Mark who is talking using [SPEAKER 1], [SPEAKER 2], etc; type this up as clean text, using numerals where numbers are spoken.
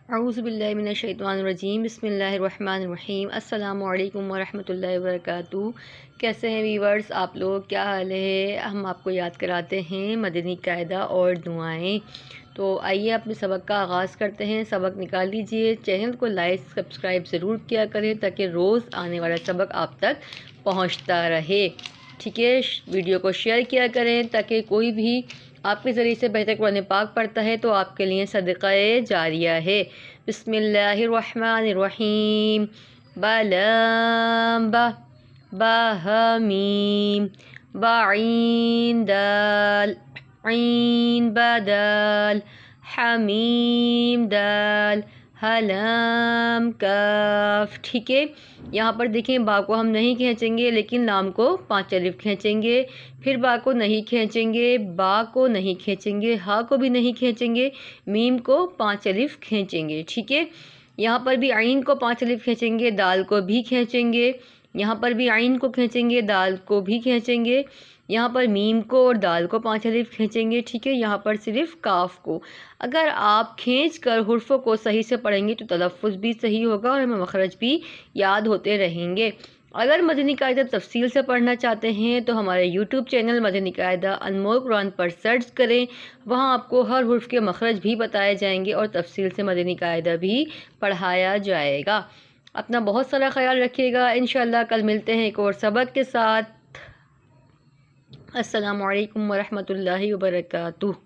[SPEAKER 1] اعوذ باللہ من الشیطان الرجیم، بسم اللہ الرحمن الرحیم۔ السلام علیکم ورحمۃ اللہ وبرکاتہ۔ کیسے ہیں ویورز آپ لوگ؟ کیا حال ہے؟ ہم آپ کو یاد کراتے ہیں مدنی قاعدہ اور دعائیں۔ تو آئیے اپنے سبق کا آغاز کرتے ہیں۔ سبق نکال لیجئے، چینل کو لائک سبسکرائب ضرور کیا کریں تاکہ روز آنے والا سبق آپ تک پہنچتا رہے، ٹھیک ہے؟ ویڈیو کو شیئر کیا کریں تاکہ کوئی بھی آپ کے ذریعے سے بہتر قرآن پاک پڑھتا ہے تو آپ کے لیے صدقہ جاریہ ہے۔ بسم اللہ الرحمن الرحیم۔ بلام با میم بعین دال عین بدال حمیم دال حلام کاف، ٹھیک ہے؟ یہاں پر دیکھیں با کو ہم نہیں کھینچیں گے لیکن لام کو 5 الف کھینچیں گے، پھر با کو نہیں کھینچیں گے، با کو نہیں کھینچیں گے، ہا کو بھی نہیں کھینچیں گے، میم کو 5 الف کھینچیں گے، ٹھیک ہے؟ یہاں پر بھی عین کو 5 الف کھینچیں گے، دال کو بھی کھینچیں گے، یہاں پر بھی عین کو کھینچیں گے، دال کو بھی کھینچیں گے، یہاں پر میم کو اور دال کو 5 الف کھینچیں گے، ٹھیک ہے؟ یہاں پر صرف کاف کو اگر آپ کھینچ کر حرفوں کو صحیح سے پڑھیں گے تو تلفظ بھی صحیح ہوگا اور ہمیں مخرج بھی یاد ہوتے رہیں گے۔ اگر مدنی قاعدہ تفصیل سے پڑھنا چاہتے ہیں تو ہمارے یوٹیوب چینل مدنی قاعدہ انمول قرآن پر سرچ کریں، وہاں آپ کو ہر حرف کے مخرج بھی بتائے جائیں گے اور تفصیل سے مدنی قاعدہ بھی پڑھایا جائے گا۔ اپنا بہت سارا خیال رکھیے گا، انشاءاللہ کل ملتے ہیں ایک اور سبق کے ساتھ۔ السلام علیکم ورحمۃ اللہ وبرکاتہ۔